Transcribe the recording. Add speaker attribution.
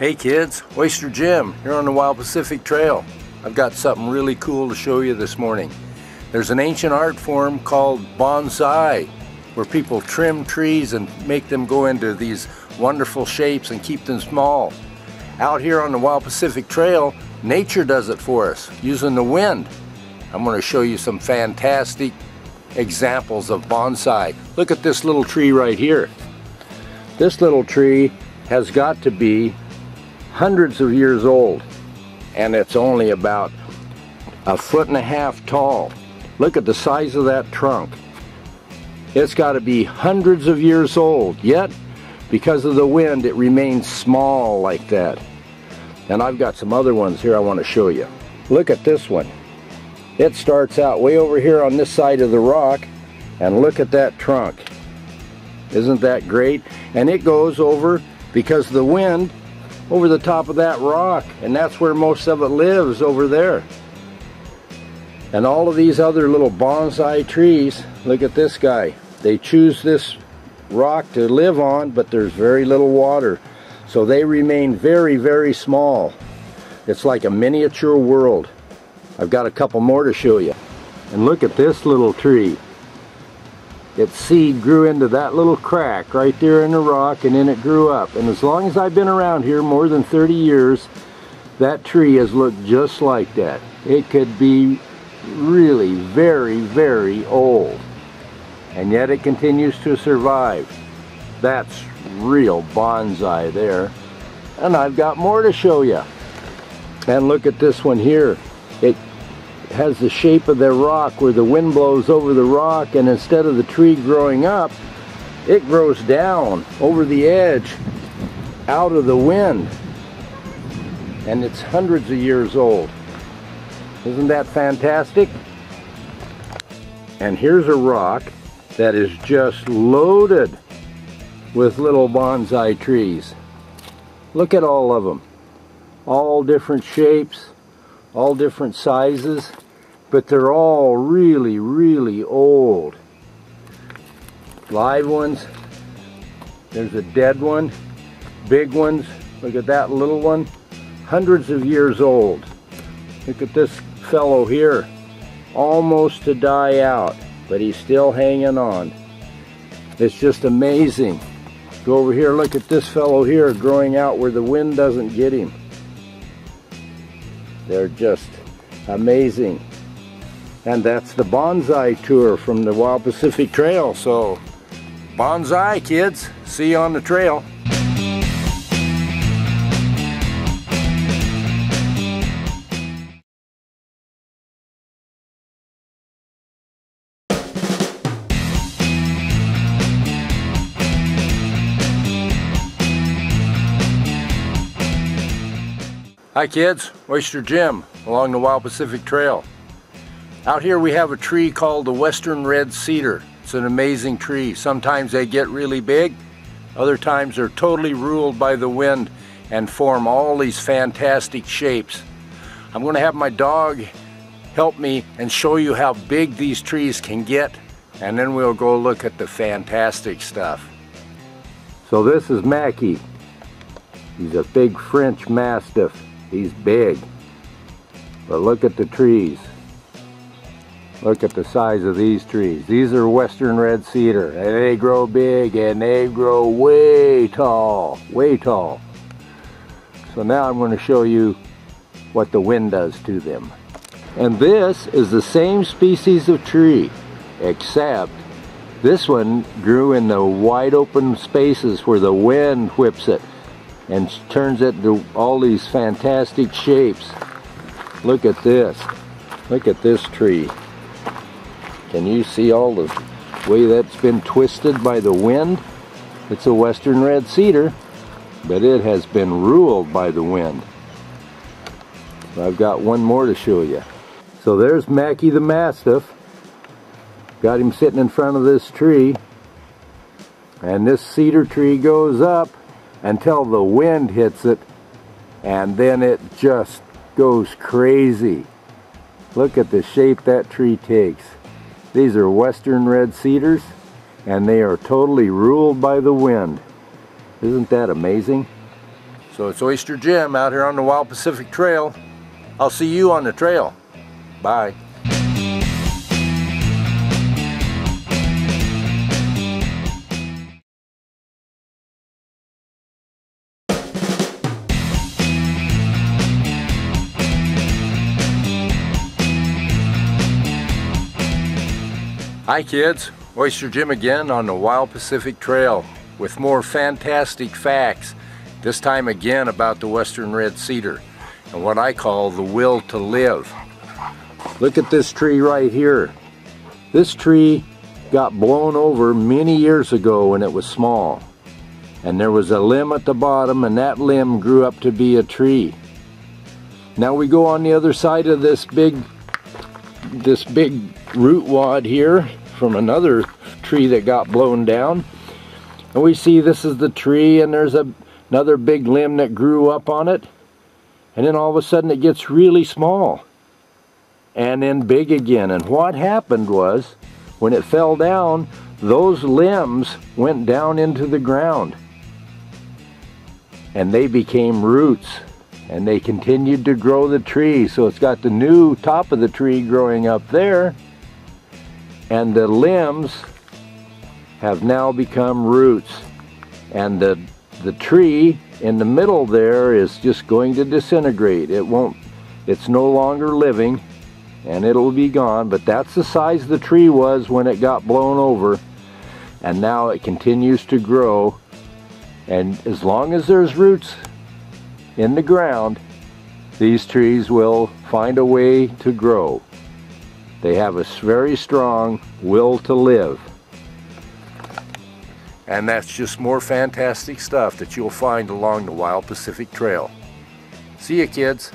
Speaker 1: Hey kids, Oyster Jim here on the Wild Pacific Trail. I've got something really cool to show you this morning. There's an ancient art form called bonsai, where people trim trees and make them go into these wonderful shapes and keep them small. Out here on the Wild Pacific Trail, nature does it for us, using the wind. I'm going to show you some fantastic examples of bonsai. Look at this little tree right here. This little tree has got to be hundreds of years old, and it's only about 1.5 feet tall. Look at the size of that trunk. It's got to be hundreds of years old, yet because of the wind it remains small like that. And I've got some other ones here I want to show you. Look at this one. It starts out way over here on this side of the rock, and look at that trunk. Isn't that great? And it goes over, because of the wind, over the top of that rock, and that's where most of it lives, over there. And all of these other little bonsai trees, look at this guy. They choose this rock to live on, but there's very little water, so they remain very, very small. It's like a miniature world. I've got a couple more to show you. And look at this little tree. Its seed grew into that little crack right there in the rock, and then it grew up. And as long as I've been around here, more than 30 years, that tree has looked just like that. It could be really very, very old, and yet it continues to survive. That's real bonsai there. And I've got more to show you. And look at this one here. It has the shape of the rock where the wind blows over the rock, and instead of the tree growing up, it grows down over the edge out of the wind, and it's hundreds of years old. Isn't that fantastic? And here's a rock that is just loaded with little bonsai trees. Look at all of them, all different shapes, all different sizes, but they're all really, really old. Live ones, there's a dead one, big ones, look at that little one, hundreds of years old. Look at this fellow here, almost to die out, but he's still hanging on. It's just amazing. Go over here, look at this fellow here, growing out where the wind doesn't get him. They're just amazing. And that's the bonsai tour from the Wild Pacific Trail. So, bonsai kids, see you on the trail. Hi kids, Oyster Jim along the Wild Pacific Trail. Out here we have a tree called the Western Red Cedar. It's an amazing tree. Sometimes they get really big, other times they're totally ruled by the wind and form all these fantastic shapes. I'm going to have my dog help me and show you how big these trees can get, and then we'll go look at the fantastic stuff. So this is Mackie. He's a big French Mastiff. He's big, but look at the trees. Look at the size of these trees. These are Western Red Cedar, and they grow big, and they grow way tall, way tall. So now I'm going to show you what the wind does to them. And this is the same species of tree, except this one grew in the wide open spaces where the wind whips it and turns it into all these fantastic shapes. Look at this. Look at this tree. Can you see all the way that's been twisted by the wind? It's a Western Red Cedar, but it has been ruled by the wind. I've got one more to show you. So there's Mackie the Mastiff. Got him sitting in front of this tree, and this cedar tree goes up until the wind hits it, and then it just goes crazy. Look at the shape that tree takes. These are Western Red Cedars, and they are totally ruled by the wind. Isn't that amazing? So it's Oyster Jim out here on the Wild Pacific Trail. I'll see you on the trail. Bye. Hi kids, Oyster Jim again on the Wild Pacific Trail with more fantastic facts, this time again about the western red cedar and what I call the will to live. Look at this tree right here. This tree got blown over many years ago when it was small, and there was a limb at the bottom, and that limb grew up to be a tree. Now we go on the other side of this big root wad here from another tree that got blown down, and we see this is the tree, and there's another big limb that grew up on it, and then all of a sudden it gets really small and then big again. And what happened was, when it fell down, those limbs went down into the ground and they became roots, and they continued to grow the tree. So it's got the new top of the tree growing up there, and the limbs have now become roots, and the tree in the middle there is just going to disintegrate. It's no longer living, and it'll be gone. But that's the size the tree was when it got blown over, and now it continues to grow. And as long as there's roots in the ground, these trees will find a way to grow. They have a very strong will to live. And that's just more fantastic stuff that you'll find along the Wild Pacific Trail. See ya, kids.